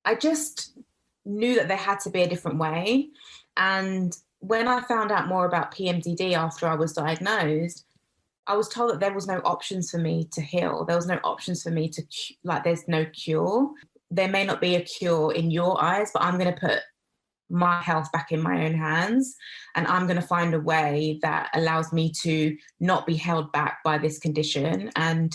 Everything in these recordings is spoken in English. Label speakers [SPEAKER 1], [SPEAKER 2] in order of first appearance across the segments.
[SPEAKER 1] I just knew that there had to be a different way. And when I found out more about PMDD after I was diagnosed, I was told that there was no options for me to heal. There was no options for me to, like, there's no cure. There may not be a cure in your eyes, but I'm going to put my health back in my own hands. And I'm going to find a way that allows me to not be held back by this condition. And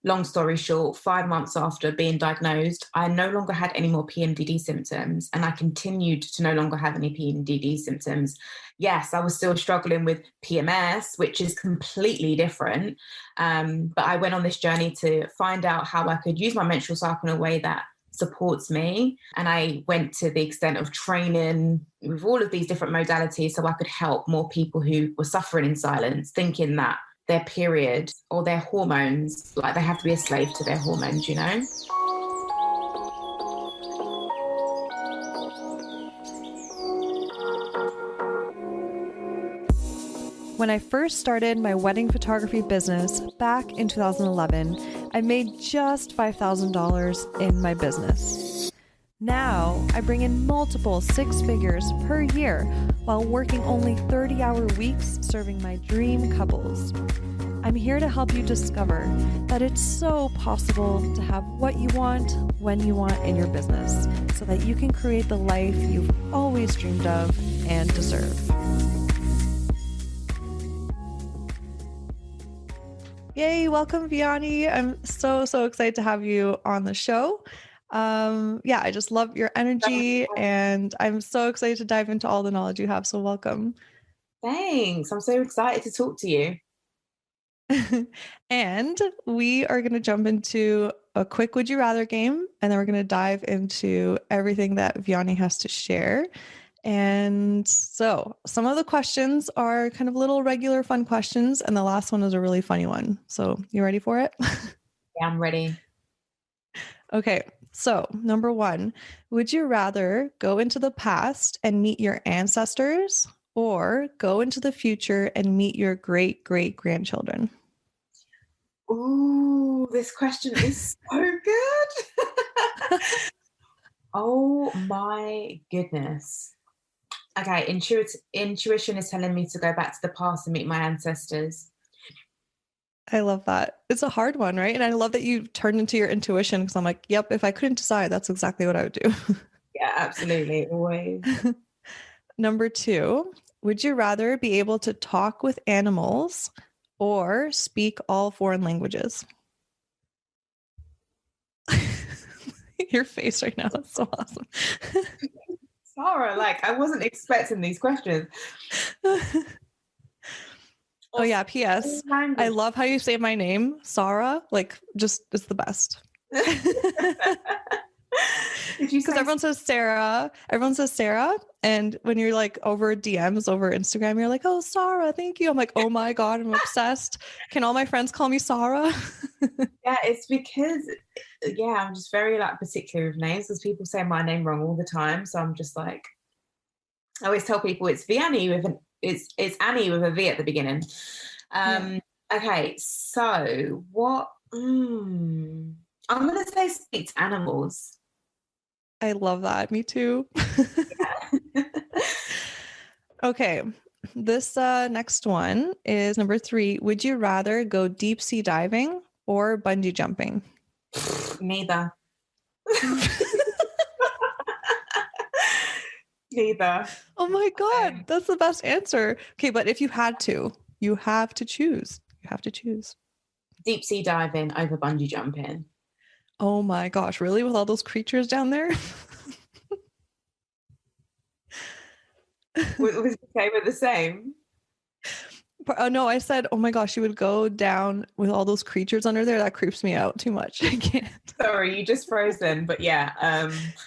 [SPEAKER 1] long story short, 5 months after being diagnosed, I no longer had any more PMDD symptoms, and I continued to no longer have any PMDD symptoms. Yes, I was still struggling with PMS, which is completely different. But I went on this journey to find out how I could use my menstrual cycle in a way that supports me. And I went to the extent of training with all of these different modalities so I could help more people who were suffering in silence, thinking that their period or their hormones, like they have to be a slave to their hormones, you know?
[SPEAKER 2] When I first started my wedding photography business back in 2011, I made just $5,000 in my business. Now, I bring in multiple six figures per year while working only 30-hour weeks serving my dream couples. I'm here to help you discover that it's so possible to have what you want when you want in your business so that you can create the life you've always dreamed of and deserve. Yay, welcome Vianney. I'm so excited to have you on the show. I just love your energy and I'm so excited to dive into all the knowledge you have. So welcome.
[SPEAKER 1] Thanks. I'm so excited to talk to you.
[SPEAKER 2] And we are going to jump into a quick Would You Rather game, and then we're going to dive into everything that Vianney has to share. And so some of the questions are kind of little regular fun questions, and the last one is a really funny one. So you ready for it?
[SPEAKER 1] Yeah, I'm ready.
[SPEAKER 2] Okay. So number one, would you rather go into the past and meet your ancestors or go into the future and meet your great-great-grandchildren?
[SPEAKER 1] Ooh, this question is so good. Oh my goodness. Okay, intuition is telling me to go back to the past and meet my ancestors.
[SPEAKER 2] I love that. It's a hard one, right? And I love that you turned into your intuition because I'm like, yep, if I couldn't decide, that's exactly what I would do.
[SPEAKER 1] Yeah, absolutely. Always.
[SPEAKER 2] Number two, would you rather be able to talk with animals or speak all foreign languages? Your face right now is so awesome.
[SPEAKER 1] Sarah, like, I wasn't expecting these questions.
[SPEAKER 2] Oh yeah, P.S. I love how you say my name, Sarah. Like, just, it's the best. Because everyone says Sarah. Everyone says Sarah. And when you're like over DMs over Instagram, you're like, oh, Sarah, thank you. I'm like, oh my God, I'm obsessed. Can all my friends call me Sarah?
[SPEAKER 1] Yeah, it's because, I'm just very like particular with names because people say my name wrong all the time. So I'm just like, I always tell people it's Vianney with it's Annie with a V at the beginning. Okay, so what? I'm gonna say speak to animals.
[SPEAKER 2] I love that. Me too. Okay. This next one is number 3. Would you rather go deep sea diving or bungee jumping?
[SPEAKER 1] Neither. Neither.
[SPEAKER 2] Oh my God. That's the best answer. Okay. But if you had to, you have to choose. You have to choose.
[SPEAKER 1] Deep sea diving over bungee jumping.
[SPEAKER 2] Oh my gosh. Really? With all those creatures down there?
[SPEAKER 1] Was okay with the same?
[SPEAKER 2] No, I said, oh my gosh, you would go down with all those creatures under there. That creeps me out too much. I can't.
[SPEAKER 1] Sorry, you just frozen. But yeah.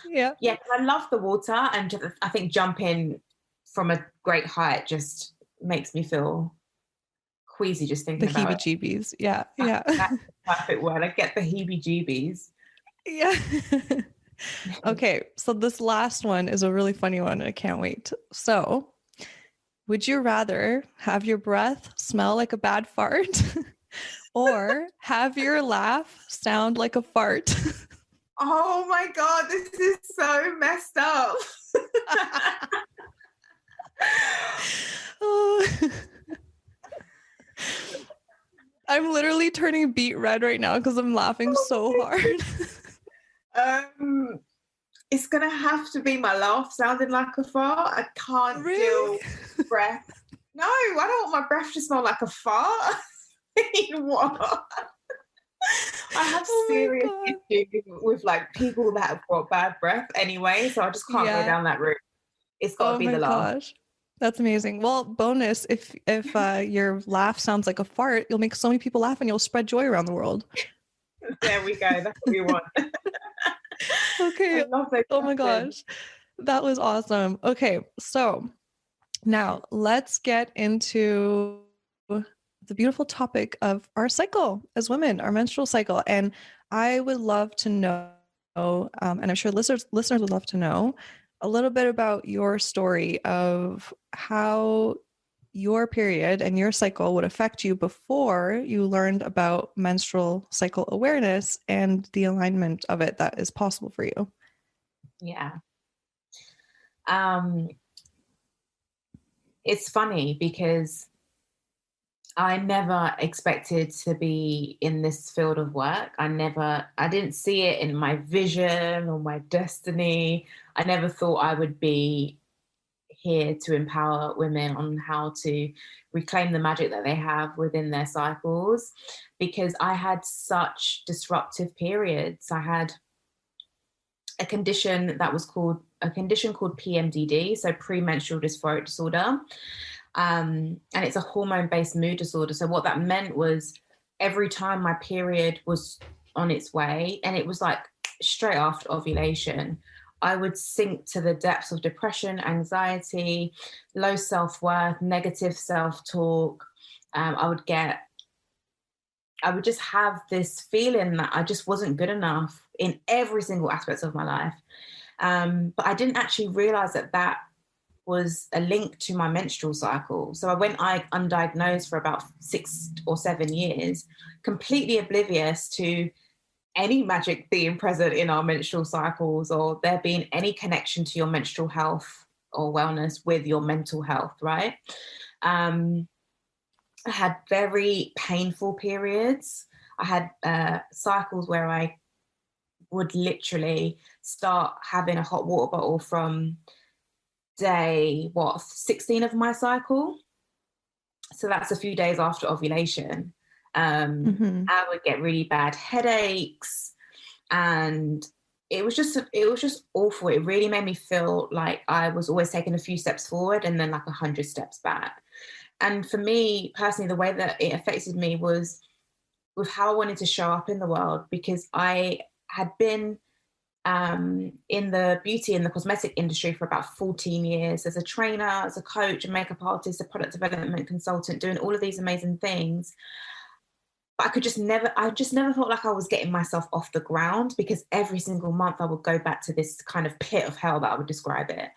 [SPEAKER 1] Yeah, I love the water, and I think jumping from a great height just makes me feel queasy just thinking
[SPEAKER 2] the
[SPEAKER 1] about
[SPEAKER 2] heebie-jeebies. Yeah. Yeah.
[SPEAKER 1] That's the perfect word. I get the heebie-jeebies.
[SPEAKER 2] Yeah. Okay. So this last one is a really funny one. I can't wait. So would you rather have your breath smell like a bad fart or have your laugh sound like a fart?
[SPEAKER 1] Oh my God, this is so messed up.
[SPEAKER 2] Oh. I'm literally turning beet red right now because I'm laughing so hard.
[SPEAKER 1] It's gonna have to be my laugh sounding like a fart. I can't
[SPEAKER 2] Really?
[SPEAKER 1] deal with breath. No, I don't want my breath to smell like a fart. What? I have
[SPEAKER 2] Oh
[SPEAKER 1] serious
[SPEAKER 2] my God.
[SPEAKER 1] issues with like people that have got bad breath anyway, so I just can't go
[SPEAKER 2] Yeah.
[SPEAKER 1] down that route. It's got to
[SPEAKER 2] Oh
[SPEAKER 1] be
[SPEAKER 2] my
[SPEAKER 1] the laugh.
[SPEAKER 2] gosh. That's amazing. Well, bonus, if your laugh sounds like a fart, you'll make so many people laugh and you'll spread joy around the world.
[SPEAKER 1] There we go. That's what we want. I
[SPEAKER 2] Okay.
[SPEAKER 1] love those
[SPEAKER 2] Oh my
[SPEAKER 1] questions.
[SPEAKER 2] gosh. That was awesome. Okay, so now let's get into the beautiful topic of our cycle as women, our menstrual cycle. And I would love to know, and I'm sure listeners would love to know a little bit about your story of how your period and your cycle would affect you before you learned about menstrual cycle awareness and the alignment of it that is possible for you.
[SPEAKER 1] Yeah. Um, it's funny because I never expected to be in this field of work. I didn't see it in my vision or my destiny. I never thought I would be here to empower women on how to reclaim the magic that they have within their cycles, because I had such disruptive periods. I had a condition called PMDD, so premenstrual dysphoric disorder. And it's a hormone-based mood disorder. So what that meant was every time my period was on its way, and it was like straight after ovulation, I would sink to the depths of depression, anxiety, low self-worth, negative self-talk. I would just have this feeling that I just wasn't good enough in every single aspect of my life. But I didn't actually realize that was a link to my menstrual cycle. So I went undiagnosed for about 6 or 7 years, completely oblivious to any magic being present in our menstrual cycles, or there being any connection to your menstrual health or wellness with your mental health, right? I had very painful periods. I had cycles where I would literally start having a hot water bottle from day 16 of my cycle. So that's a few days after ovulation. I would get really bad headaches, and it was just awful. It really made me feel like I was always taking a few steps forward and then like 100 steps back. And for me personally, the way that it affected me was with how I wanted to show up in the world, because I had been in the beauty and the cosmetic industry for about 14 years as a trainer, as a coach, a makeup artist, a product development consultant, doing all of these amazing things. But I just never felt like I was getting myself off the ground, because every single month I would go back to this kind of pit of hell that I would describe it.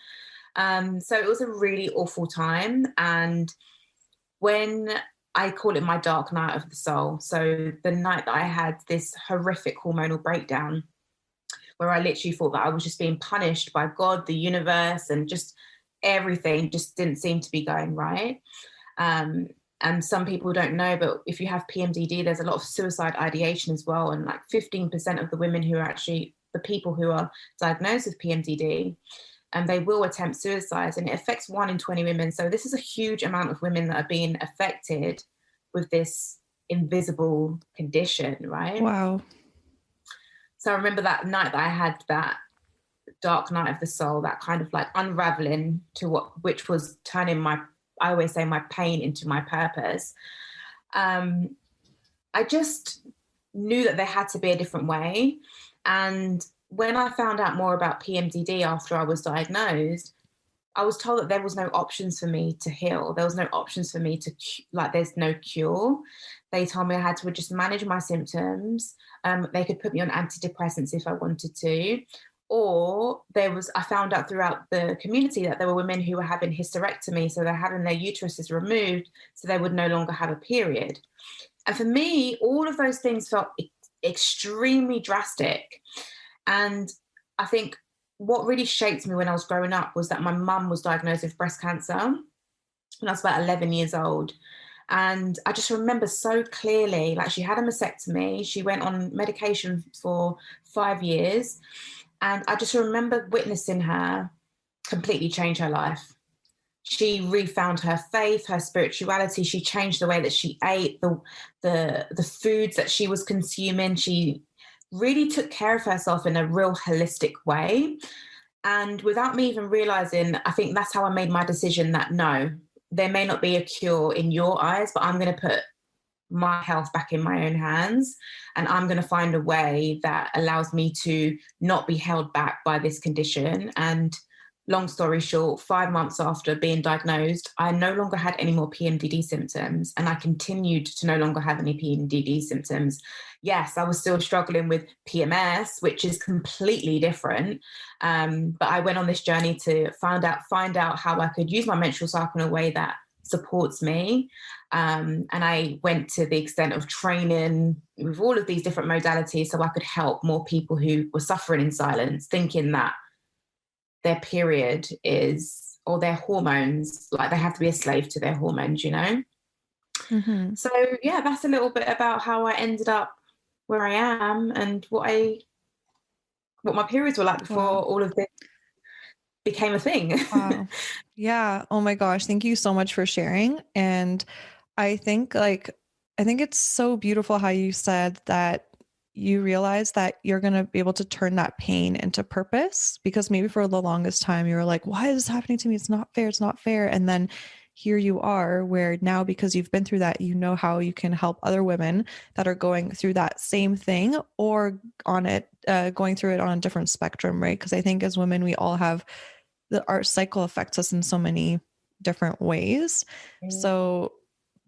[SPEAKER 1] So it was a really awful time. And when I call it my dark night of the soul, so the night that I had this horrific hormonal breakdown, where I literally thought that I was just being punished by God, the universe, and just everything just didn't seem to be going right. And some people don't know, but if you have PMDD, there's a lot of suicide ideation as well. And like 15% of the women who are actually the people who are diagnosed with PMDD, and they will attempt suicide, and it affects 1 in 20 women. So this is a huge amount of women that are being affected with this invisible condition, right?
[SPEAKER 2] Wow.
[SPEAKER 1] So I remember that night that I had that dark night of the soul, that kind of like unraveling which was turning I always say my pain into my purpose. I just knew that there had to be a different way. And when I found out more about PMDD after I was diagnosed, I was told that there was no options for me to heal. There was no options for me to, there's no cure. They told me I had to just manage my symptoms. They could put me on antidepressants if I wanted to. Or I found out throughout the community that there were women who were having hysterectomy. So they're having their uteruses removed so they would no longer have a period. And for me, all of those things felt extremely drastic. And I think what really shaped me when I was growing up was that my mum was diagnosed with breast cancer when I was about 11 years old. And I just remember so clearly, like, she had a mastectomy. She went on medication for 5 years. And I just remember witnessing her completely change her life. She refound her faith, her spirituality. She changed the way that she ate, the foods that she was consuming. She really took care of herself in a real holistic way. And without me even realizing, I think that's how I made my decision that no, there may not be a cure in your eyes, but I'm going to put my health back in my own hands. And I'm going to find a way that allows me to not be held back by this condition. And long story short, 5 months after being diagnosed, I no longer had any more PMDD symptoms, and I continued to no longer have any PMDD symptoms. Yes, I was still struggling with PMS, which is completely different. But I went on this journey to find out how I could use my menstrual cycle in a way that supports me. And I went to the extent of training with all of these different modalities so I could help more people who were suffering in silence, thinking that their period is, or their hormones, like they have to be a slave to their hormones, you know?
[SPEAKER 2] Mm-hmm.
[SPEAKER 1] So yeah, that's a little bit about how I ended up where I am and what my periods were like before all of this became a thing.
[SPEAKER 2] Wow. Yeah. Oh my gosh. Thank you so much for sharing. And I think it's so beautiful how you said that you realize that you're going to be able to turn that pain into purpose, because maybe for the longest time you were like, why is this happening to me? It's not fair. It's not fair. And then here you are, where now, because you've been through that, you know how you can help other women that are going through that same thing, or on it, going through it on a different spectrum, right? Because I think as women, we all have our cycle affects us in so many different ways. So,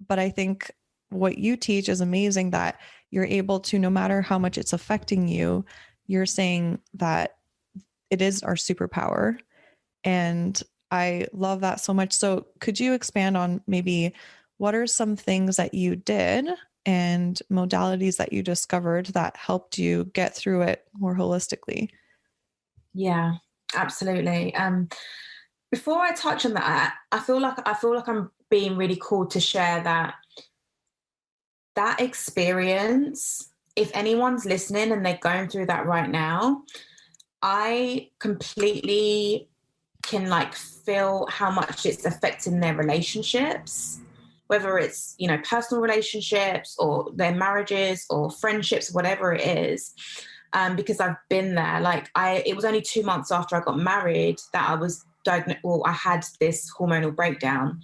[SPEAKER 2] but I think what you teach is amazing, that you're able to, no matter how much it's affecting you, you're saying that it is our superpower. And I love that so much. So could you expand on maybe what are some things that you did and modalities that you discovered that helped you get through it more holistically?
[SPEAKER 1] Yeah, absolutely. Before I touch on that, I feel like I'm being really called to share that experience. If anyone's listening and they're going through that right now, I completely can like feel how much it's affecting their relationships, whether it's, you know, personal relationships or their marriages or friendships, whatever it is. Because I've been there. Like it was only 2 months after I got married that I was diagnosed. Well, I had this hormonal breakdown.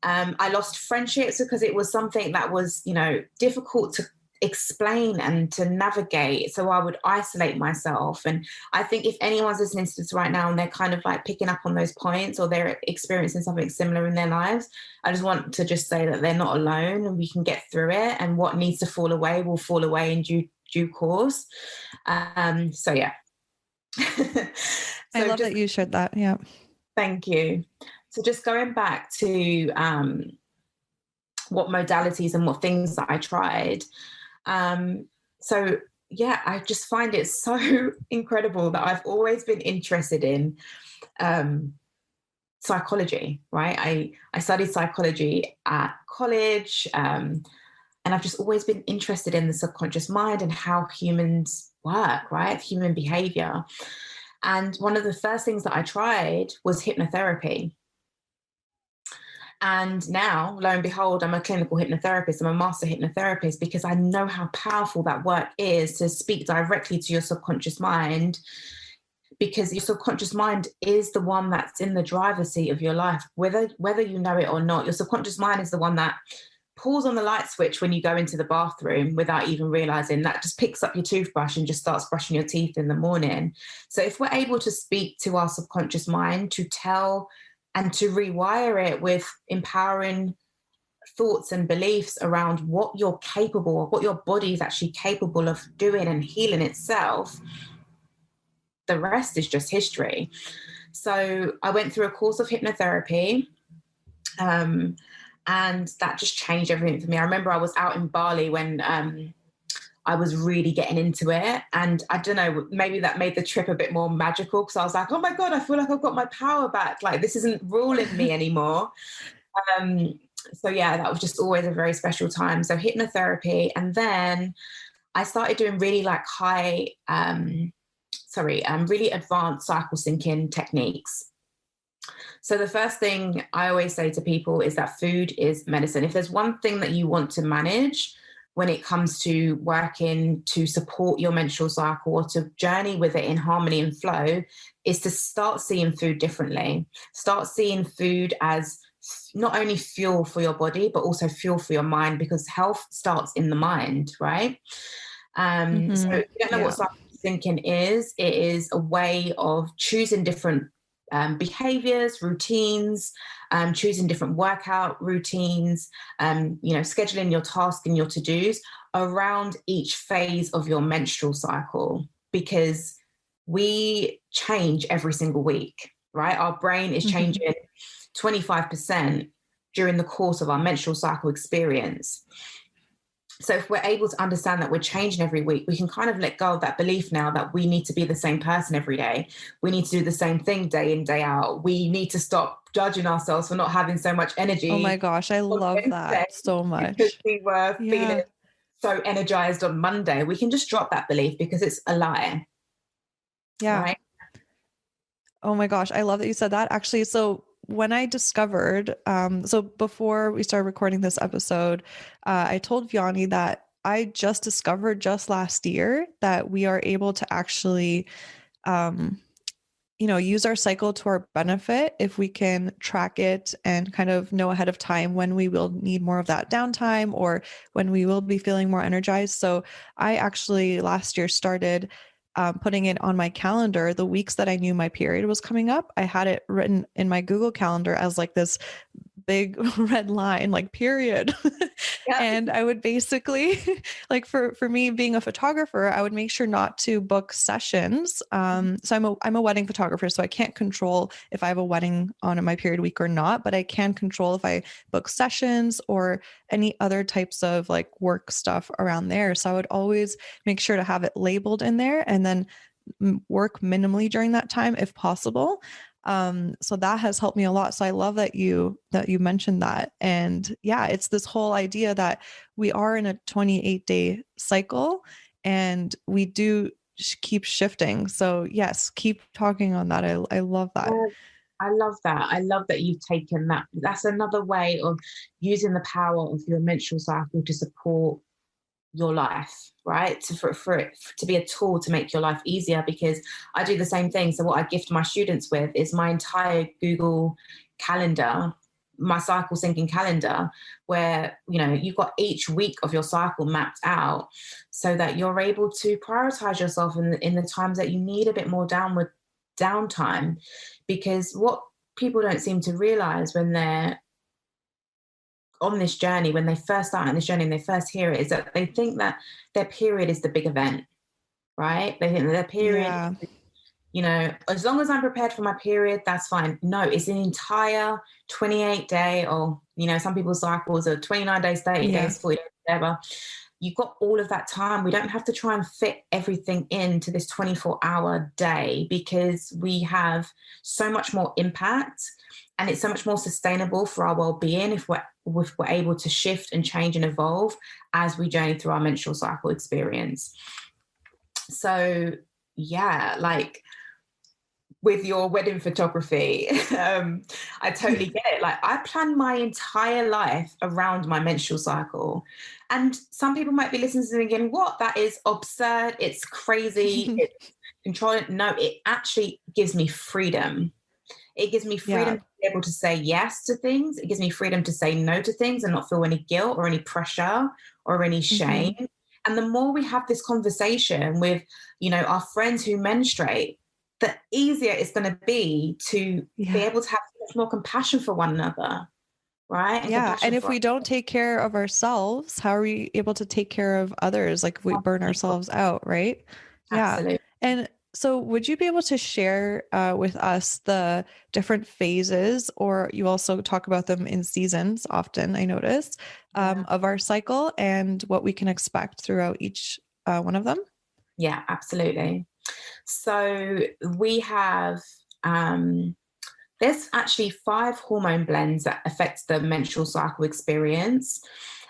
[SPEAKER 1] I lost friendships because it was something that was, you know, difficult to explain and to navigate. So I would isolate myself. And I think if anyone's listening to this right now and they're kind of like picking up on those points, or they're experiencing something similar in their lives, I just want to just say that they're not alone and we can get through it. And what needs to fall away will fall away in due course. So yeah.
[SPEAKER 2] I love that you shared that. Yeah.
[SPEAKER 1] Thank you. So just going back to what modalities and what things that I tried. So yeah, I just find it so incredible that I've always been interested in psychology, right? I studied psychology at college, and I've just always been interested in the subconscious mind and how humans work, right? Human behavior. And one of the first things that I tried was hypnotherapy. And now, lo and behold, I'm a clinical hypnotherapist. I'm a master hypnotherapist because I know how powerful that work is, to speak directly to your subconscious mind, because your subconscious mind is the one that's in the driver's seat of your life, whether you know it or not. Your subconscious mind is the one that pulls on the light switch when you go into the bathroom without even realizing, that just picks up your toothbrush and just starts brushing your teeth in the morning. So if we're able to speak to our subconscious mind, to tell and to rewire it with empowering thoughts and beliefs around what you're capable of, what your body is actually capable of doing and healing itself, the rest is just history. So I went through a course of hypnotherapy, and that just changed everything for me. I remember I was out in Bali when I was really getting into it. And I don't know, maybe that made the trip a bit more magical, because I was like, oh my God, I feel like I've got my power back. Like, this isn't ruling me anymore. So yeah, that was just always a very special time. So hypnotherapy. And then I started doing really like really advanced cycle syncing techniques. So the first thing I always say to people is that food is medicine. If there's one thing that you want to manage when it comes to working to support your menstrual cycle or to journey with it in harmony and flow, is to start seeing food differently. Start seeing food as not only fuel for your body, but also fuel for your mind, because health starts in the mind, right? So if you don't know what cycle syncing is, it is a way of choosing different behaviors, routines, choosing different workout routines, scheduling your tasks and your to-dos around each phase of your menstrual cycle, because we change every single week, right? Our brain is changing 25% during the course of our menstrual cycle experience. So if we're able to understand that we're changing every week, we can kind of let go of that belief now that we need to be the same person every day. We need to do the same thing day in, day out. We need to stop judging ourselves for not having so much energy.
[SPEAKER 2] Oh my gosh, I love that so much.
[SPEAKER 1] Because we were feeling so energized on Monday. We can just drop that belief because it's a lie.
[SPEAKER 2] Yeah.
[SPEAKER 1] Right?
[SPEAKER 2] Oh my gosh, I love that you said that. Actually, so when I discovered, so before we started recording this episode, I told Vianney that I just discovered just last year that we are able to actually, use our cycle to our benefit if we can track it and kind of know ahead of time when we will need more of that downtime or when we will be feeling more energized. So I actually last year started putting it on my calendar the weeks that I knew my period was coming up. I had it written in my Google Calendar as like this big red line, like period. And I would basically like for me being a photographer, I would make sure not to book sessions. So I'm a wedding photographer, so I can't control if I have a wedding on my period week or not, but I can control if I book sessions or any other types of like work stuff around there. So I would always make sure to have it labeled in there and then work minimally during that time if possible. So that has helped me a lot. So I love that you mentioned that. And yeah, it's this whole idea that we are in a 28-day cycle and we do keep shifting. So yes, keep talking on that. I love that.
[SPEAKER 1] I love that. I love that you've taken that. That's another way of using the power of your menstrual cycle to support your life, right? For it to be a tool to make your life easier, because I do the same thing. So what I gift my students with is my entire Google calendar, my cycle syncing calendar, where you've got each week of your cycle mapped out so that you're able to prioritize yourself in the times that you need a bit more downtime. Because what people don't seem to realize when they're on this journey, when they first start on this journey and they first hear it, is that they think that their period is the big event, right? They think that their period, as long as I'm prepared for my period, that's fine. No, it's an entire 28-day, or, some people's cycles are 29 days, 30 days, 40 days, whatever. You've got all of that time. We don't have to try and fit everything into this 24-hour day, because we have so much more impact and it's so much more sustainable for our well-being if we're able to shift and change and evolve as we journey through our menstrual cycle experience. So yeah, like with your wedding photography, I totally get it. Like, I plan my entire life around my menstrual cycle. And some people might be listening to me again, what? That is absurd. It's crazy. It's controlling. No, it actually gives me freedom. It gives me freedom to be able to say yes to things. It gives me freedom to say no to things and not feel any guilt or any pressure or any shame. And the more we have this conversation with, our friends who menstruate, the easier it's going to be to be able to have much more compassion for one another, right?
[SPEAKER 2] And if we don't take care of ourselves, how are we able to take care of others? Like, if we burn ourselves out, right?
[SPEAKER 1] Absolutely.
[SPEAKER 2] And so would you be able to share with us the different phases, or you also talk about them in seasons often, I notice, of our cycle, and what we can expect throughout each one of them?
[SPEAKER 1] Yeah, absolutely. So we have, there's actually 5 hormone blends that affect the menstrual cycle experience.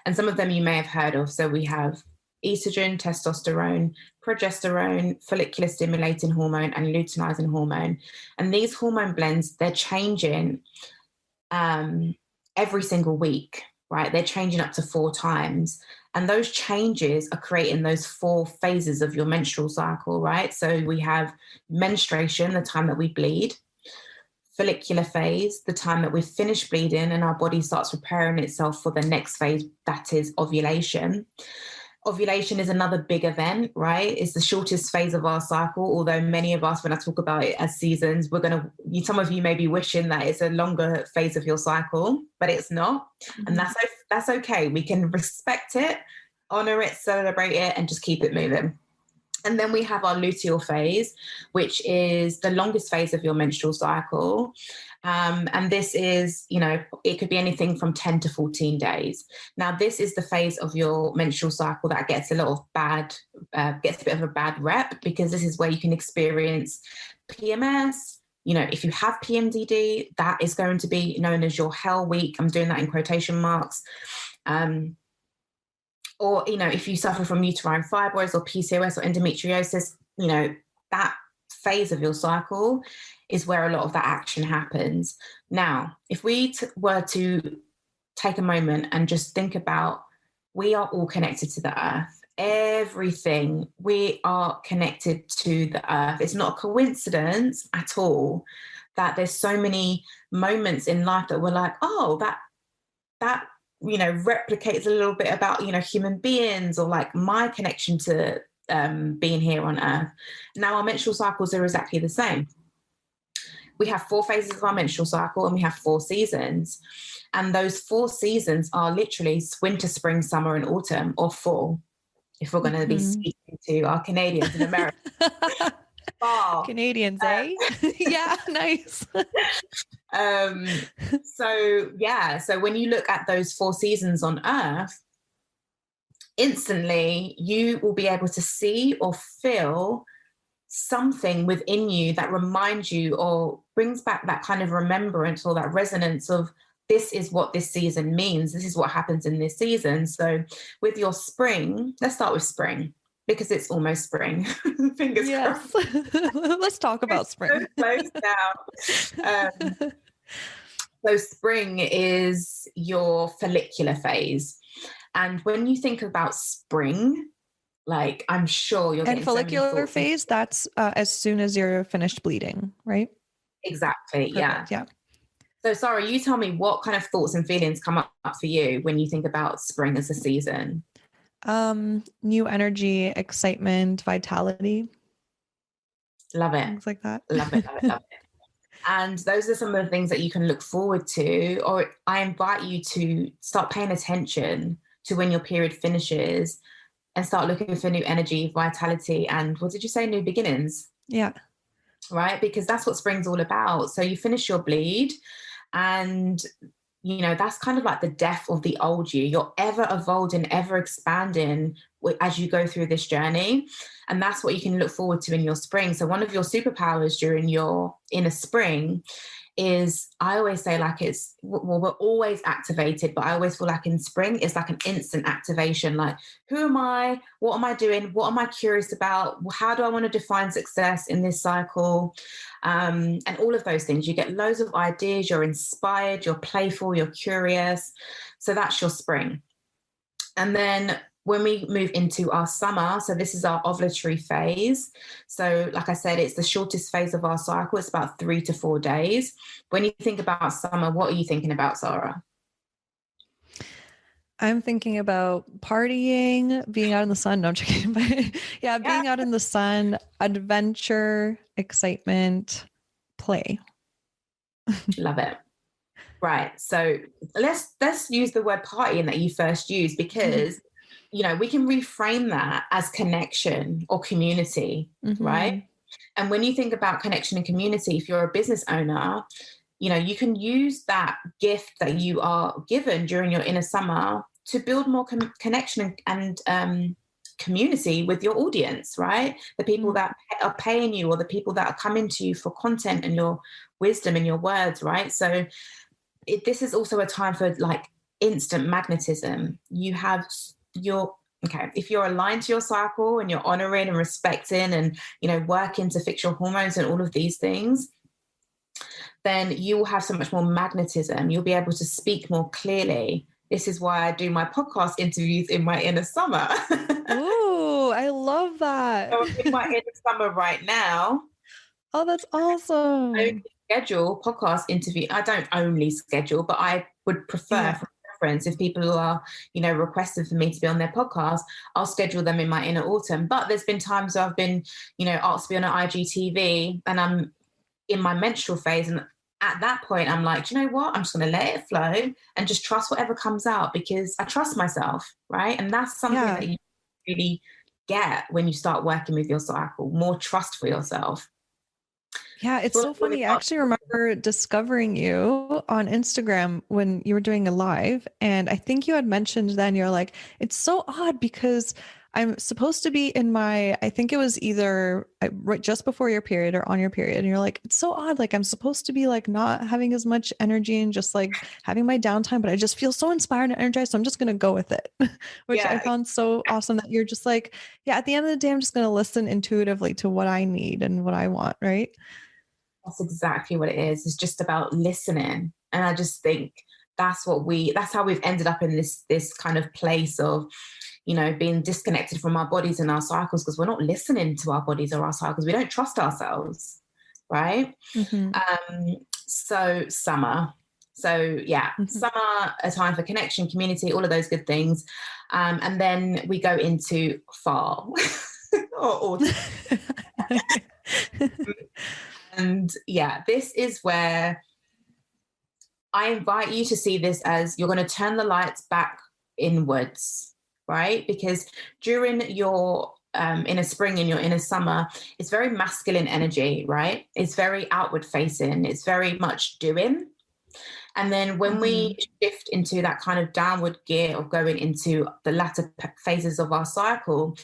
[SPEAKER 1] And some of them you may have heard of. So we have estrogen, testosterone, progesterone, follicular stimulating hormone, and luteinizing hormone. And these hormone blends, they're changing every single week, right? They're changing up to 4 times. And those changes are creating those 4 phases of your menstrual cycle, right? So we have menstruation, the time that we bleed, follicular phase, the time that we've finished bleeding and our body starts preparing itself for the next phase, that is ovulation. Ovulation is another big event, right? It's the shortest phase of our cycle, although many of us, when I talk about it as seasons, some of you may be wishing that it's a longer phase of your cycle, but it's not. And that's okay. We can respect it, honor it, celebrate it, and just keep it moving. And then we have our luteal phase, which is the longest phase of your menstrual cycle. And this is, it could be anything from 10 to 14 days. Now, this is the phase of your menstrual cycle that gets a bit of a bad rep, because this is where you can experience PMS. If you have PMDD, that is going to be known as your hell week. I'm doing that in quotation marks. Or, if you suffer from uterine fibroids or PCOS or endometriosis, that phase of your cycle is where a lot of that action happens. Now, if we were to take a moment and just think about, we are all connected to the earth. Everything, we are connected to the earth. It's not a coincidence at all that there's so many moments in life that we're like, oh, that replicates a little bit about, human beings, or like my connection to being here on earth. Now, our menstrual cycles are exactly the same. We have 4 phases of our menstrual cycle, and we have 4 seasons. And those 4 seasons are literally winter, spring, summer, and autumn, or fall, if we're going to be speaking to our Canadians in America.
[SPEAKER 2] Canadians, eh? Yeah, nice.
[SPEAKER 1] So when you look at those 4 seasons on Earth, instantly you will be able to see or feel something within you that reminds you or brings back that kind of remembrance or that resonance of, this is what this season means. This is what happens in this season. So with your spring, let's start with spring, because it's almost spring. Fingers crossed.
[SPEAKER 2] Let's talk about spring.
[SPEAKER 1] So close now. So spring is your follicular phase. And when you think about spring, like, I'm sure you're getting
[SPEAKER 2] follicular phase, that's as soon as you're finished bleeding, right?
[SPEAKER 1] Exactly.
[SPEAKER 2] Perfect, yeah.
[SPEAKER 1] So, Sarah, you tell me, what kind of thoughts and feelings come up for you when you think about spring as a season?
[SPEAKER 2] New energy, excitement, vitality.
[SPEAKER 1] Love it.
[SPEAKER 2] Things like that.
[SPEAKER 1] Love it. And those are some of the things that you can look forward to, or I invite you to start paying attention to when your period finishes and start looking for new energy, vitality, and what did you say? New beginnings.
[SPEAKER 2] Yeah.
[SPEAKER 1] Right? Because that's what spring's all about. So you finish your bleed, and that's kind of like the death of the old you. You're ever evolving, ever expanding as you go through this journey. And that's what you can look forward to in your spring. So one of your superpowers during your inner spring is, I always say, like, we're always activated, but I always feel like in spring, it's like an instant activation. Like, who am I? What am I doing? What am I curious about? How do I want to define success in this cycle? And all of those things. You get loads of ideas, you're inspired, you're playful, you're curious. So that's your spring. And then when we move into our summer, so this is our ovulatory phase. So like I said, it's the shortest phase of our cycle. It's about 3 to 4 days. When you think about summer, what are you thinking about, Sarah?
[SPEAKER 2] I'm thinking about partying, being out in the sun. No, I'm joking. But yeah, being out in the sun, adventure, excitement, play.
[SPEAKER 1] Love it. Right. So let's use the word partying that you first used, because we can reframe that as connection or community, right? And when you think about connection and community, if you're a business owner, you can use that gift that you are given during your inner summer to build more connection and community with your audience, right? The people that are paying you, or the people that are coming to you for content and your wisdom and your words, right? So this is also a time for like instant magnetism. You have if you're aligned to your cycle and you're honoring and respecting and, you know, working to fix your hormones and all of these things, then you will have so much more magnetism. You'll be able to speak more clearly. This is why I do my podcast interviews in my inner summer.
[SPEAKER 2] Ooh, I love that.
[SPEAKER 1] So I'm in my inner summer right now.
[SPEAKER 2] Oh, that's awesome.
[SPEAKER 1] I only schedule podcast interview. I don't only schedule, but I would prefer, for preference, if people are, you know, requesting for me to be on their podcast, I'll schedule them in my inner autumn. But there's been times where I've been, you know, asked to be on an IGTV and I'm in my menstrual phase, and at that point I'm like, do you know what, I'm just going to let it flow and just trust whatever comes out, because I trust myself, right? And that's something that you really get when you start working with your cycle, more trust for yourself.
[SPEAKER 2] Yeah, it's so funny. I actually remember discovering you on Instagram when you were doing a live, and I think you had mentioned then, you're like, it's so odd because I'm supposed to be in my, I think it was either right just before your period or on your period. And you're like, it's so odd. Like I'm supposed to be like not having as much energy and just like having my downtime, but I just feel so inspired and energized. So I'm just going to go with it, which I found so awesome that you're just like, yeah, at the end of the day, I'm just going to listen intuitively to what I need and what I want. Right.
[SPEAKER 1] That's exactly what it is. It's just about listening. And I just think that's how we've ended up in this kind of place of, you know, being disconnected from our bodies and our cycles, because we're not listening to our bodies or our cycles. We don't trust ourselves, right? So summer. So yeah, summer, a time for connection, community, all of those good things. And then we go into fall or autumn. And yeah, this is where I invite you to see this as you're going to turn the lights back inwards, right? Because during your inner spring and your inner summer, it's very masculine energy, right? It's very outward facing. It's very much doing. And then when we shift into that kind of downward gear of going into the latter phases of our cycle,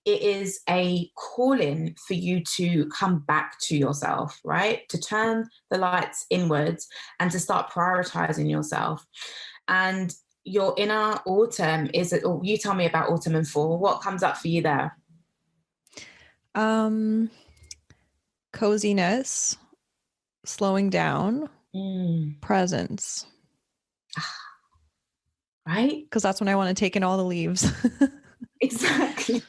[SPEAKER 1] it is a calling for you to come back to yourself, right? To turn the lights inwards and to start prioritizing yourself. And your inner autumn is, you tell me about autumn and fall. What comes up for you there?
[SPEAKER 2] Coziness, slowing down, presence.
[SPEAKER 1] Right?
[SPEAKER 2] Because that's when I want to take in all the leaves.
[SPEAKER 1] Exactly.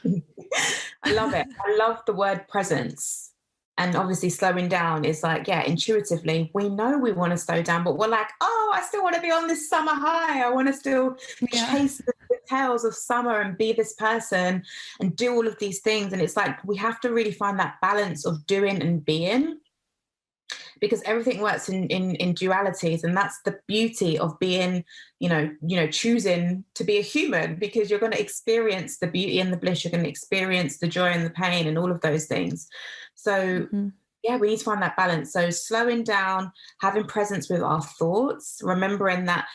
[SPEAKER 1] I love it. I love the word presence. And obviously slowing down is like, yeah, intuitively, we know we want to slow down, but we're like, oh, I still want to be on this summer high. I want to still chase the tails of summer and be this person and do all of these things. And it's like, we have to really find that balance of doing and being, because everything works in dualities. And that's the beauty of being, you know, choosing to be a human, because you're going to experience the beauty and the bliss. You're going to experience the joy and the pain and all of those things. So yeah, we need to find that balance. So slowing down, having presence with our thoughts, remembering that,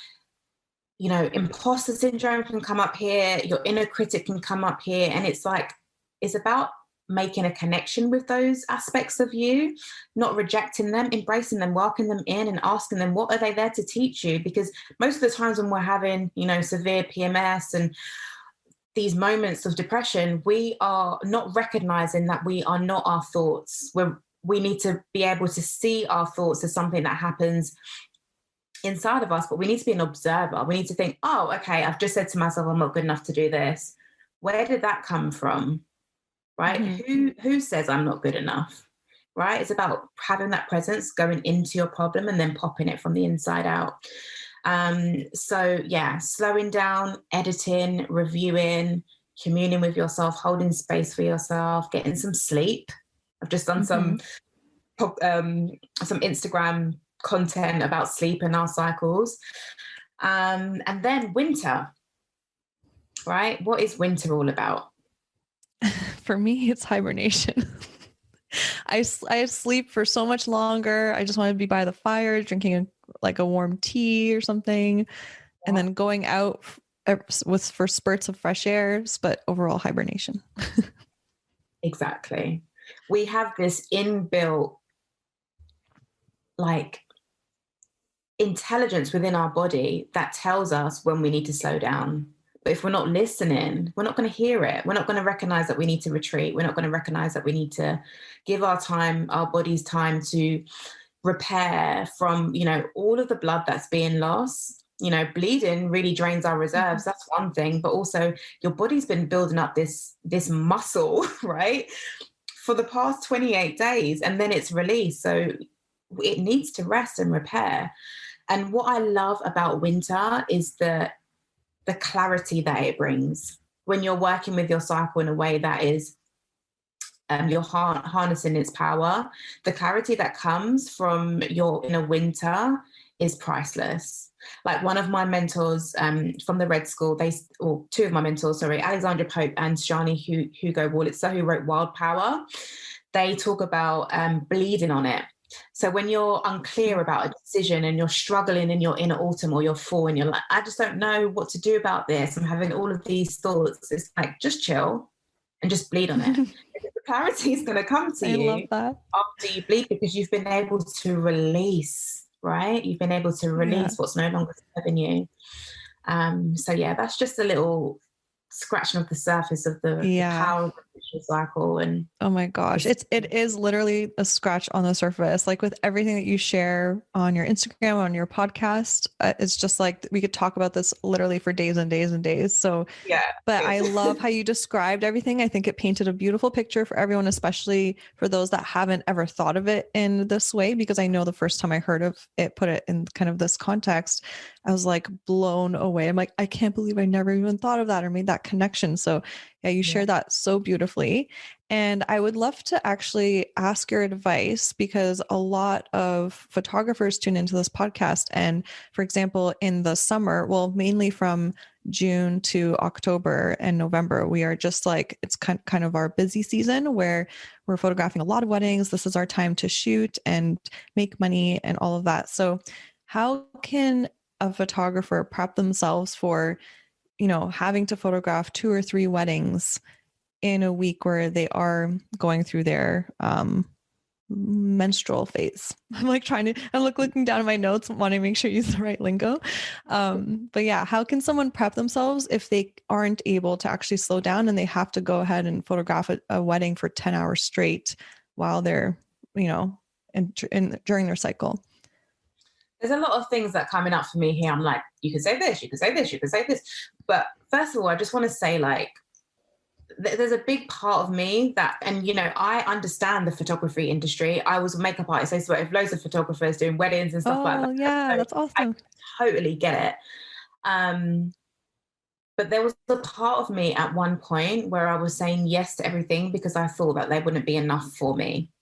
[SPEAKER 1] you know, imposter syndrome can come up here, your inner critic can come up here. And it's like, it's about making a connection with those aspects of you, not rejecting them, embracing them, welcoming them in and asking them, what are they there to teach you? Because most of the times when we're having, you know, severe PMS and these moments of depression, we are not recognizing that we are not our thoughts. We need to be able to see our thoughts as something that happens inside of us, but we need to be an observer. We need to think, oh, okay, I've just said to myself, I'm not good enough to do this. Where did that come from? Right? Who says I'm not good enough? Right? It's about having that presence, going into your problem and then popping it from the inside out. So yeah, slowing down, editing, reviewing, communing with yourself, holding space for yourself, getting some sleep. I've just done some Instagram content about sleep and our cycles. And then winter, right? What is winter all about?
[SPEAKER 2] For me, it's hibernation. I sleep for so much longer. I just want to be by the fire, drinking a warm tea or something, and then going out for spurts of fresh air, but overall hibernation.
[SPEAKER 1] Exactly. We have this inbuilt like intelligence within our body that tells us when we need to slow down. But if we're not listening, we're not going to hear it. We're not going to recognize that we need to retreat. We're not going to recognize that we need to give our bodies time to repair from, all of the blood that's being lost. Bleeding really drains our reserves. That's one thing, but also your body's been building up this muscle, right, for the past 28 days, and then it's released. So it needs to rest and repair. And what I love about winter is the clarity that it brings when you're working with your cycle in a way that is you're harnessing its power. The clarity that comes from your inner winter is priceless. Like one of my mentors from the Red School, two of my mentors, Alexandra Pope and Shani Hugo Wurlitzer, who wrote Wild Power, they talk about bleeding on it. So when you're unclear about a decision and you're struggling in your inner autumn or your fall and you're like, I just don't know what to do about this, I'm having all of these thoughts, it's like, just chill and just bleed on it. The clarity is going to come to you after you bleed, because you've been able to release, right? You've been able to release what's no longer serving you. So that's just a little scratching of the surface of the power of the menstrual cycle. And
[SPEAKER 2] oh my gosh, it is literally a scratch on the surface. Like with everything that you share on your Instagram, on your podcast, it's just like we could talk about this literally for days and days and days. So but I love how you described everything. I think it painted a beautiful picture for everyone, especially for those that haven't ever thought of it in this way, because I know the first time I heard of it, put it in kind of this context, I was like blown away. I'm like, I can't believe I never even thought of that or made that connection. So you shared that so beautifully. And I would love to actually ask your advice, because a lot of photographers tune into this podcast. And for example, in the summer, well, mainly from June to October and November, we are just like, it's kind of our busy season where we're photographing a lot of weddings. This is our time to shoot and make money and all of that. So how can a photographer prep themselves for, having to photograph 2 or 3 weddings in a week where they are going through their menstrual phase? I'm looking down at my notes, wanting to make sure you use the right lingo. But how can someone prep themselves if they aren't able to actually slow down and they have to go ahead and photograph a wedding for 10 hours straight while they're, during their cycle?
[SPEAKER 1] There's a lot of things that are coming up for me here. I'm like, you could say this, you could say this, you could say this. But first of all, I just want to say, like, there's a big part of me that, and I understand the photography industry. I was a makeup artist. I used to work with loads of photographers doing weddings and stuff like that.
[SPEAKER 2] Yeah, that's awesome.
[SPEAKER 1] I totally get it. But there was a part of me at one point where I was saying yes to everything because I thought that there wouldn't be enough for me.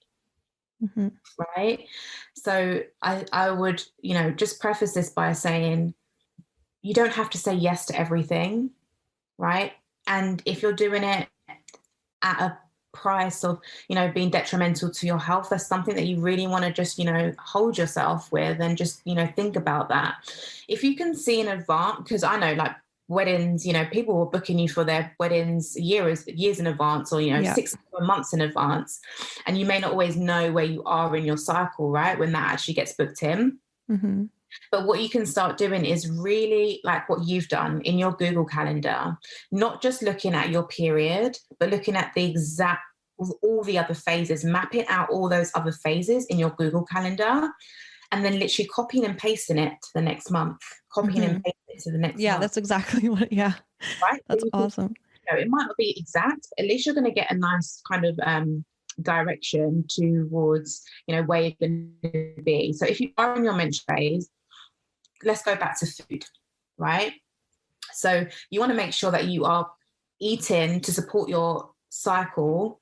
[SPEAKER 1] Mm-hmm. Right. So I would, just preface this by saying you don't have to say yes to everything. Right. And if you're doing it at a price of, being detrimental to your health, that's something that you really want to just, hold yourself with and just, think about that. If you can see in advance, because I know like weddings, people were booking you for their weddings years in advance, or 6 months in advance, and you may not always know where you are in your cycle, right, when that actually gets booked in. Mm-hmm. But what you can start doing is really like what you've done in your Google Calendar, not just looking at your period, but looking at the exact all the other phases, mapping out all those other phases in your Google Calendar, and then literally copying and pasting it to the next month, copying and pasting it to the next month.
[SPEAKER 2] Yeah, that's exactly what, right? That's awesome.
[SPEAKER 1] It might not be exact, but at least you're going to get a nice kind of direction towards, where you're going to be. So if you are in your menstrual phase, let's go back to food, right? So you want to make sure that you are eating to support your cycle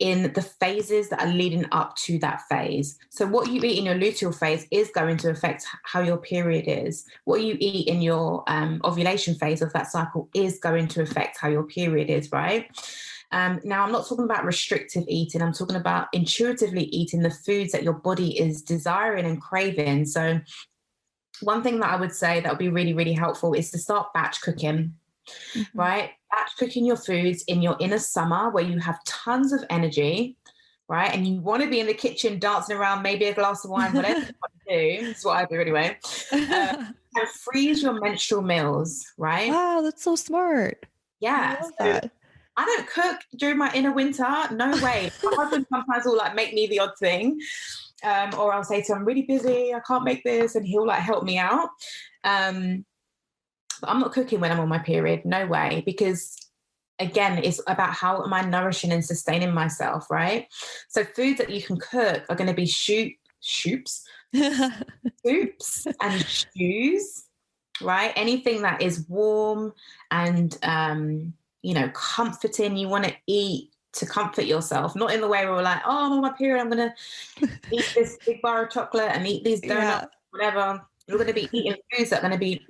[SPEAKER 1] in the phases that are leading up to that phase. So what you eat in your luteal phase is going to affect how your period is. What you eat in your ovulation phase of that cycle is going to affect how your period is, right? Now, I'm not talking about restrictive eating. I'm talking about intuitively eating the foods that your body is desiring and craving. So one thing that I would say that would be really, really helpful is to start batch cooking. right? Batch cooking your foods in your inner summer where you have tons of energy, right? And you want to be in the kitchen dancing around, maybe a glass of wine, whatever you want to do. That's what I do anyway. And freeze your menstrual meals, right?
[SPEAKER 2] Wow, that's so smart.
[SPEAKER 1] Yeah.
[SPEAKER 2] I love
[SPEAKER 1] So
[SPEAKER 2] that.
[SPEAKER 1] I don't cook during my inner winter. No way. My husband sometimes will like make me the odd thing. Or I'll say to him, I'm really busy, I can't make this. And he'll like help me out. But I'm not cooking when I'm on my period. No way. Because again, it's about how am I nourishing and sustaining myself, right? So foods that you can cook are going to be soups and stews, right? Anything that is warm and, comforting, you want to eat to comfort yourself, not in the way where we're like, oh, I'm on my period, I'm going to eat this big bar of chocolate and eat these donuts, whatever. We're going to be eating foods that are going to be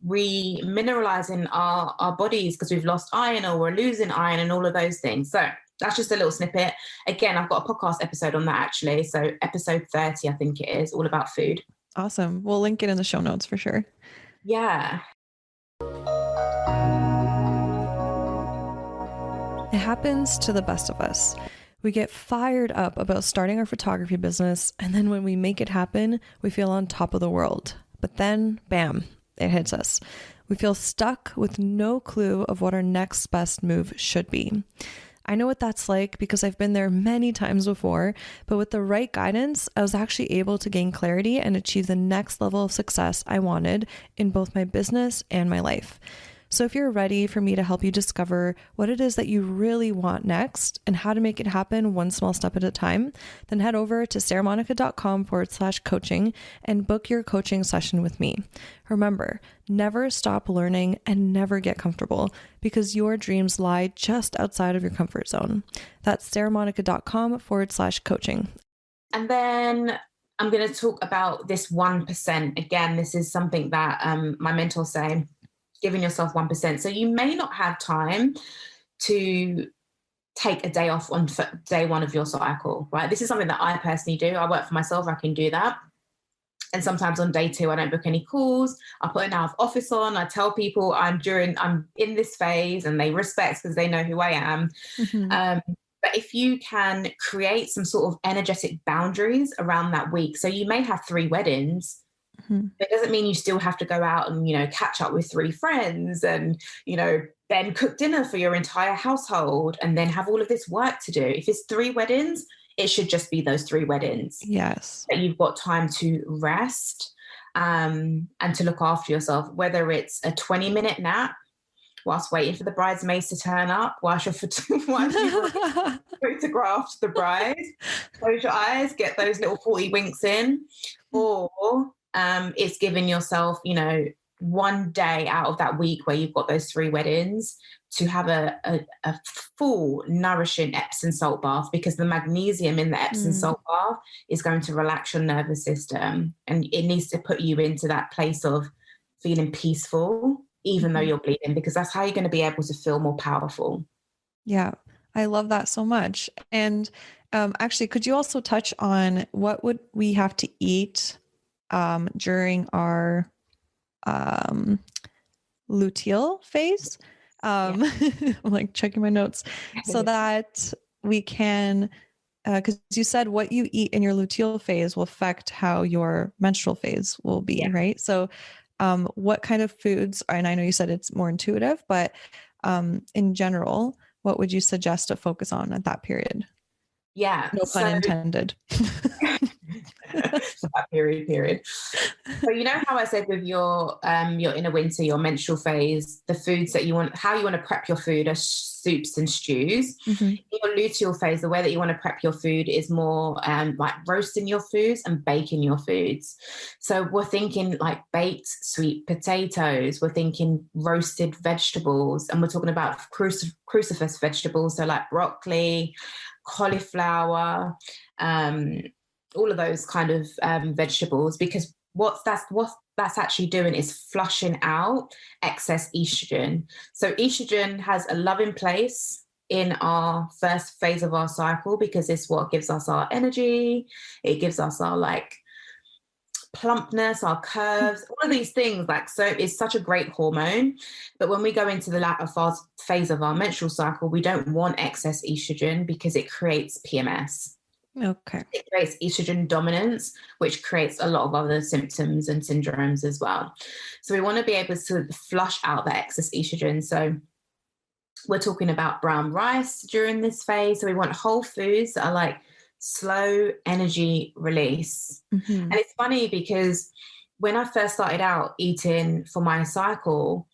[SPEAKER 1] re-mineralizing our bodies because we've lost iron or we're losing iron and all of those things. So that's just a little snippet. Again, I've got a podcast episode on that actually. So episode 30, I think it is, all about food.
[SPEAKER 2] Awesome. We'll link it in the show notes for sure.
[SPEAKER 1] Yeah.
[SPEAKER 2] It happens to the best of us. We get fired up about starting our photography business, and then when we make it happen, we feel on top of the world. But then, bam, it hits us. We feel stuck with no clue of what our next best move should be. I know what that's like because I've been there many times before, but with the right guidance, I was actually able to gain clarity and achieve the next level of success I wanted in both my business and my life. So if you're ready for me to help you discover what it is that you really want next and how to make it happen one small step at a time, then head over to sarahmonica.com/coaching and book your coaching session with me. Remember, never stop learning and never get comfortable because your dreams lie just outside of your comfort zone. That's sarahmonica.com/coaching.
[SPEAKER 1] And then I'm going to talk about this 1%. Again, this is something that my mentors say. Giving yourself 1%. So you may not have time to take a day off on day one of your cycle, right? This is something that I personally do. I work for myself. I can do that. And sometimes on day 2, I don't book any calls. I put an out of office on. I tell people I'm in this phase and they respect because they know who I am. But if you can create some sort of energetic boundaries around that week, so you may have 3 weddings. It doesn't mean you still have to go out and, catch up with 3 friends and, then cook dinner for your entire household and then have all of this work to do. If it's 3 weddings, it should just be those 3 weddings.
[SPEAKER 2] Yes.
[SPEAKER 1] That you've got time to rest and to look after yourself, whether it's a 20-minute nap whilst waiting for the bridesmaids to turn up, whilst you photographed the bride, close your eyes, get those little 40 winks in, or it's giving yourself, one day out of that week where you've got those 3 weddings to have a full nourishing Epsom salt bath, because the magnesium in the Epsom salt bath is going to relax your nervous system, and it needs to put you into that place of feeling peaceful, even though you're bleeding, because that's how you're going to be able to feel more powerful.
[SPEAKER 2] Yeah, I love that so much. And actually, could you also touch on what would we have to eat during our luteal phase? I'm like checking my notes so that we can, because you said what you eat in your luteal phase will affect how your menstrual phase will be, right? So what kind of foods, and I know you said it's more intuitive, but in general, what would you suggest to focus on at that period?
[SPEAKER 1] Yeah.
[SPEAKER 2] No pun intended.
[SPEAKER 1] period. So how I said with your inner winter, your menstrual phase, the foods that you want, how you want to prep your food are soups and stews. In your luteal phase, the way that you want to prep your food is more like roasting your foods and baking your foods. So we're thinking like baked sweet potatoes, we're thinking roasted vegetables, and we're talking about crucifix vegetables, so like broccoli, cauliflower, all of those kind of vegetables, because what that's actually doing is flushing out excess estrogen. So estrogen has a loving place in our first phase of our cycle because it's what gives us our energy. It gives us our plumpness, our curves, all of these things. Like, so it's such a great hormone. But when we go into the latter phase of our menstrual cycle, we don't want excess estrogen because it creates PMS.
[SPEAKER 2] Okay.
[SPEAKER 1] It creates estrogen dominance, which creates a lot of other symptoms and syndromes as well. So we want to be able to flush out the excess estrogen. So we're talking about brown rice during this phase. So we want whole foods that are like slow energy release. And it's funny because when I first started out eating for my cycle,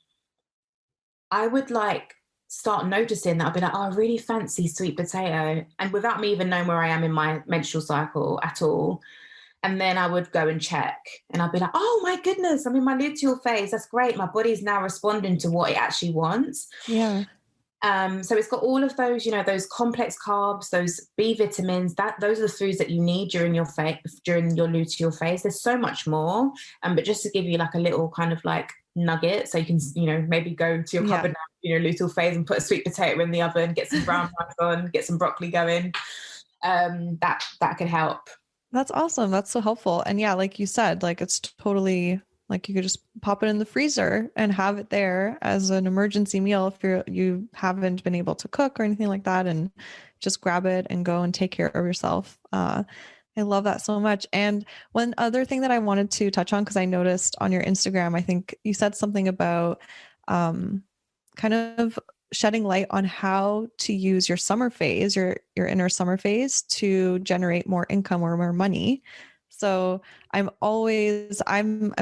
[SPEAKER 1] I would like start noticing that I'd be like, oh, I really fancy sweet potato. And without me even knowing where I am in my menstrual cycle at all. And then I would go and check and I'd be like, oh my goodness, I'm in my luteal phase. That's great. My body's now responding to what it actually wants.
[SPEAKER 2] Yeah.
[SPEAKER 1] So it's got all of those, you know, those complex carbs, those B vitamins, those are the foods that you need during your luteal phase. There's so much more. But just to give you like a little kind of like nugget, so you can, you know, maybe go to your cupboard now, you know, luteal phase and put a sweet potato in the oven, get some brown rice on, get some broccoli going. That could help.
[SPEAKER 2] That's awesome. That's so helpful. And yeah, like you said, like it's totally like you could just pop it in the freezer and have it there as an emergency meal if you haven't been able to cook or anything like that, and just grab it and go and take care of yourself. I love that so much. And one other thing that I wanted to touch on, because I noticed on your Instagram, I think you said something about kind of shedding light on how to use your summer phase, your inner summer phase, to generate more income or more money. So I'm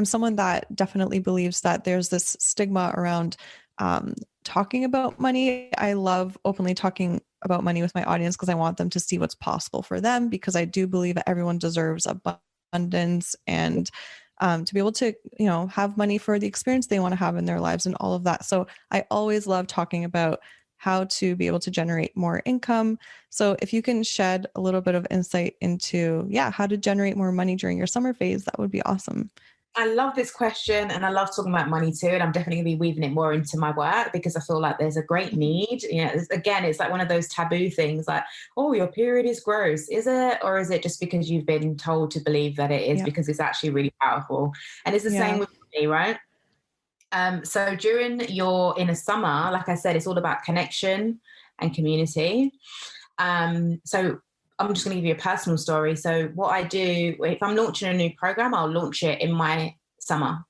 [SPEAKER 2] someone that definitely believes that there's this stigma around talking about money. I love openly talking about money with my audience because I want them to see what's possible for them, because I do believe that everyone deserves abundance and to be able to, you know, have money for the experience they want to have in their lives and all of that. So I always love talking about how to be able to generate more income. So if you can shed a little bit of insight into, how to generate more money during your summer phase, that would be awesome.
[SPEAKER 1] I love this question and I love talking about money too. And I'm definitely going to be weaving it more into my work because I feel like there's a great need. You know, again, it's like one of those taboo things like, oh, your period is gross. Is it? Or is it just because you've been told to believe that it is because it's actually really powerful? And it's the same with me, right? So during your inner summer, like I said, it's all about connection and community. So I'm just going to give you a personal story. So what I do, if I'm launching a new program, I'll launch it in my summer.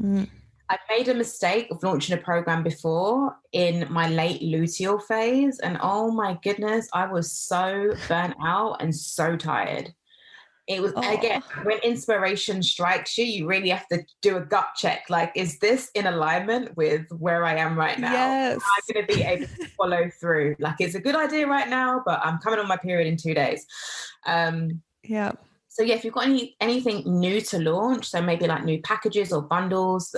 [SPEAKER 1] I've made a mistake of launching a program before in my late luteal phase. And oh my goodness, I was so burnt out and so tired. It was, again, when inspiration strikes you, you really have to do a gut check. Like, is this in alignment with where I am right now?
[SPEAKER 2] Yes.
[SPEAKER 1] I'm going to be able to follow through. Like, it's a good idea right now, but I'm coming on my period in 2 days. So if you've got anything new to launch, so maybe like new packages or bundles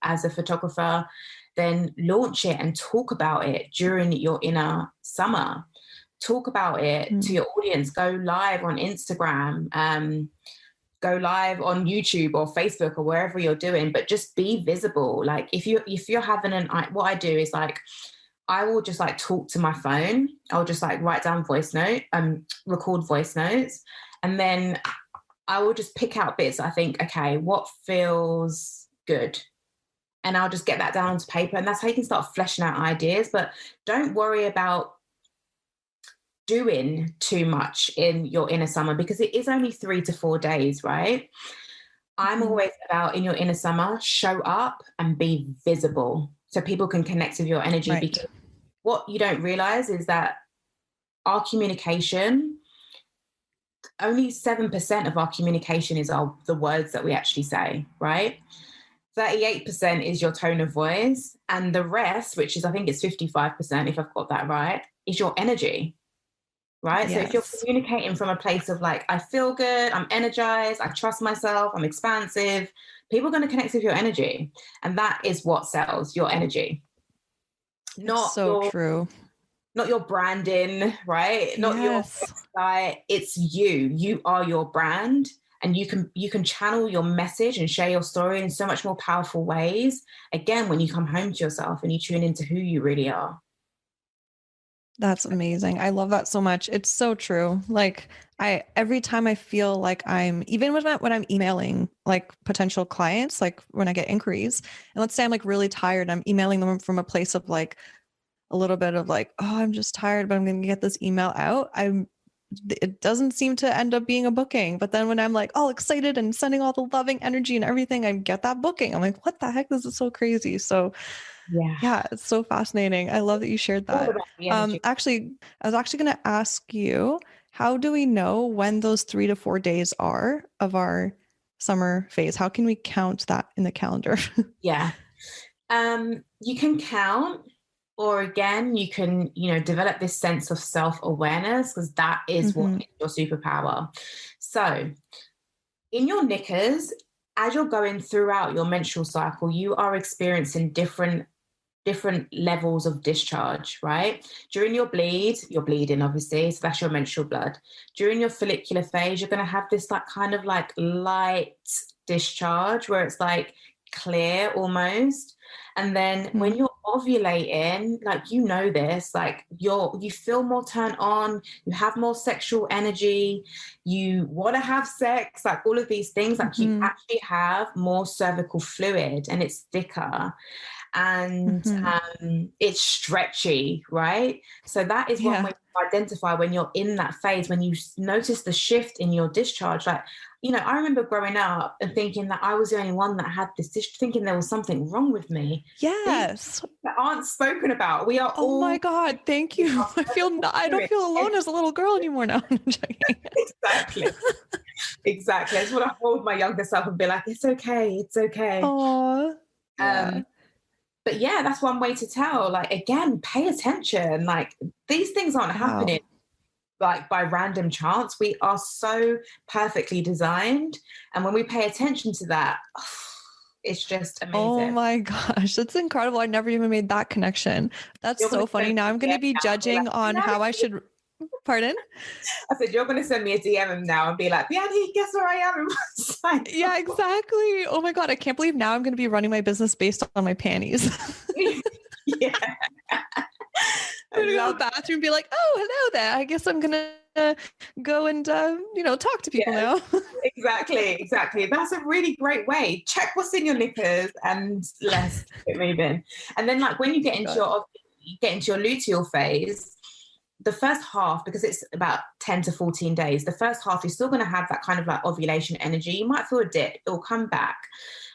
[SPEAKER 1] as a photographer, then launch it and talk about it during your inner summer. Talk about it to your audience. Go live on Instagram, go live on YouTube or Facebook or wherever you're doing, but just be visible. Like if you're having what I do is like, I will just like talk to my phone. I'll just like write down record voice notes. And then I will just pick out bits. I think, okay, what feels good? And I'll just get that down onto paper. And that's how you can start fleshing out ideas. But don't worry about doing too much in your inner summer because it is only 3 to 4 days, right? I'm always about in your inner summer, show up and be visible so people can connect with your energy. Because what you don't realize is that our communication, only 7% of our communication is the words that we actually say, right? 38% is your tone of voice. And the rest, which is, I think it's 55%, if I've got that right, is your energy. Right. Yes. So if you're communicating from a place of like, I feel good, I'm energized, I trust myself, I'm expansive, people are going to connect with your energy. And that is what sells, your energy.
[SPEAKER 2] Not so true.
[SPEAKER 1] Not your branding, right? Not your website. It's you. You are your brand. And you can channel your message and share your story in so much more powerful ways. Again, when you come home to yourself and you tune into who you really are.
[SPEAKER 2] That's amazing. I love that so much. It's so true. Like every time I feel like even when I'm emailing like potential clients, like when I get inquiries, and let's say I'm like really tired, I'm emailing them from a place of like a little bit of like, oh, I'm just tired, but I'm going to get this email out. It doesn't seem to end up being a booking. But then when I'm like all excited and sending all the loving energy and everything, I get that booking. I'm like, what the heck? This is so crazy. So
[SPEAKER 1] Yeah.
[SPEAKER 2] yeah, it's so fascinating. I love that you shared
[SPEAKER 1] All
[SPEAKER 2] that.
[SPEAKER 1] about the energy.
[SPEAKER 2] Actually, I was actually going to ask you, how do we know when those 3 to 4 days are of our summer phase? How can we count that in the calendar?
[SPEAKER 1] Yeah. You can count, or again, you can, develop this sense of self-awareness, because that is what is your superpower. So in your knickers, as you're going throughout your menstrual cycle, you are experiencing different levels of discharge, right? During your bleed, you're bleeding, obviously, so that's your menstrual blood. During your follicular phase, you're going to have this like kind of like light discharge where it's like clear almost. And then when you're ovulating, like, this, like you feel more turned on, you have more sexual energy, you want to have sex, like all of these things, like you actually have more cervical fluid and it's thicker and it's stretchy, right? So that is one way to identify when you're in that phase, when you notice the shift in your discharge. Like, I remember growing up and thinking that I was the only one that had this, thinking there was something wrong with me.
[SPEAKER 2] Yes.
[SPEAKER 1] Things that aren't spoken about. We are
[SPEAKER 2] Oh my God. Thank you. I don't feel alone as a little girl anymore now.
[SPEAKER 1] Exactly. Exactly. I just want to hold my younger self and be like, it's okay. It's okay.
[SPEAKER 2] Oh, yeah.
[SPEAKER 1] But yeah, that's one way to tell. Like, again, pay attention. Like, these things aren't happening like by random chance. We are so perfectly designed. And when we pay attention to that, it's just amazing.
[SPEAKER 2] Oh my gosh, that's incredible. I never even made that connection. That's so funny. Now I'm going to be judging on how I should. Pardon?
[SPEAKER 1] I said, you're going to send me a DM now and be like, Vianney, guess where I am in my cycle?
[SPEAKER 2] Yeah, exactly. Oh my God, I can't believe now I'm going to be running my business based on my panties.
[SPEAKER 1] Yeah.
[SPEAKER 2] I'm going to go to the bathroom and be like, oh, hello there. I guess I'm going to go and, talk to people now.
[SPEAKER 1] Exactly. That's a really great way. Check what's in your knickers and let's get moving. And then, like, when you get into your luteal phase, the first half, because it's about 10 to 14 days, the first half, you're still going to have that kind of like ovulation energy. You might feel a dip, it will come back.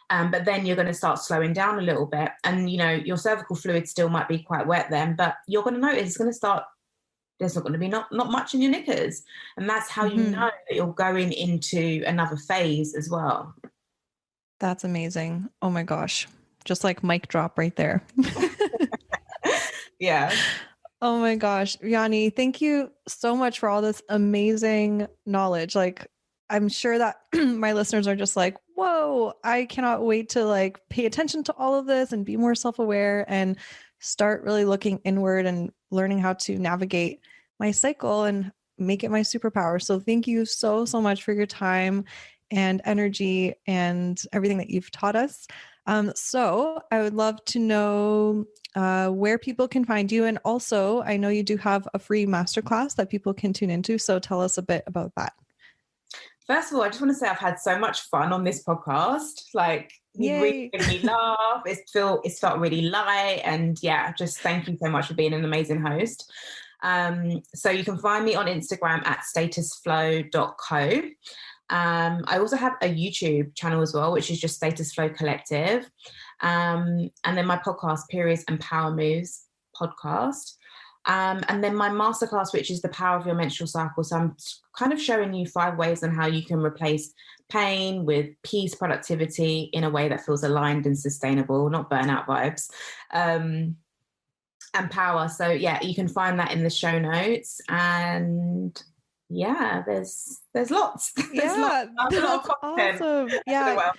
[SPEAKER 1] But then you're going to start slowing down a little bit. And, your cervical fluid still might be quite wet then, but you're going to notice it's going to start, there's not going to be not much in your knickers. And that's how you know that you're going into another phase as well.
[SPEAKER 2] That's amazing. Oh my gosh. Just like mic drop right there.
[SPEAKER 1] Yeah.
[SPEAKER 2] Oh my gosh, Vianney, thank you so much for all this amazing knowledge. Like, I'm sure that my listeners are just like, whoa, I cannot wait to like pay attention to all of this and be more self-aware and start really looking inward and learning how to navigate my cycle and make it my superpower. So thank you so, so much for your time and energy and everything that you've taught us. So I would love to know where people can find you. And also, I know you do have a free masterclass that people can tune into. So tell us a bit about that.
[SPEAKER 1] First of all, I just want to say I've had so much fun on this podcast. Like, you really made me laugh. It's felt really light. And yeah, just thank you so much for being an amazing host. So you can find me on Instagram at statusflow.co. I also have a YouTube channel as well, which is just Status Flow Collective. And then my podcast, Periods and Power Moves podcast. And then my masterclass, which is the power of your menstrual cycle. So I'm kind of showing you 5 ways on how you can replace pain with peace, productivity in a way that feels aligned and sustainable, not burnout vibes, and power. So yeah, you can find that in the show notes. And yeah, there's lots.
[SPEAKER 2] That's awesome. Yeah.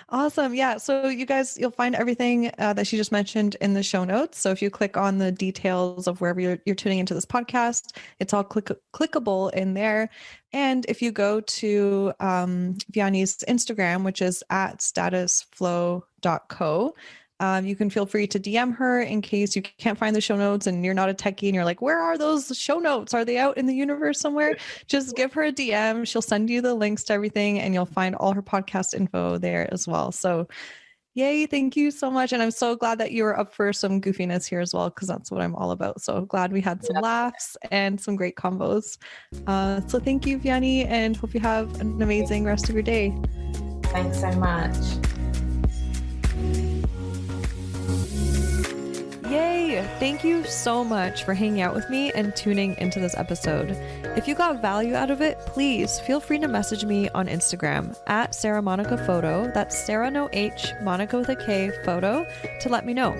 [SPEAKER 2] Awesome. Yeah. So you guys, you'll find everything that she just mentioned in the show notes. So if you click on the details of wherever you're tuning into this podcast, it's all clickable in there. And if you go to Vianney's Instagram, which is at statusflow.co, You can feel free to DM her in case you can't find the show notes and you're not a techie and you're like, where are those show notes? Are they out in the universe somewhere? Just give her a DM. She'll send you the links to everything and you'll find all her podcast info there as well. So yay, thank you so much. And I'm so glad that you were up for some goofiness here as well, because that's what I'm all about. So glad we had some laughs and some great combos. So thank you, Vianney, and hope you have an amazing rest of your day.
[SPEAKER 1] Thanks so much.
[SPEAKER 2] Yay! Thank you so much for hanging out with me and tuning into this episode. If you got value out of it, please feel free to message me on Instagram at Sarah Monica Photo. That's Sarah no H, Monica with a K, photo, to let me know.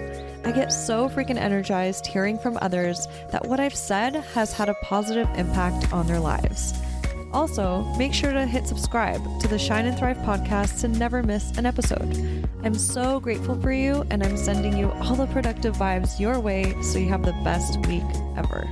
[SPEAKER 2] I get so freaking energized hearing from others that what I've said has had a positive impact on their lives. Also, make sure to hit subscribe to the Shine and Thrive podcast to never miss an episode. I'm so grateful for you, and I'm sending you all the productive vibes your way so you have the best week ever.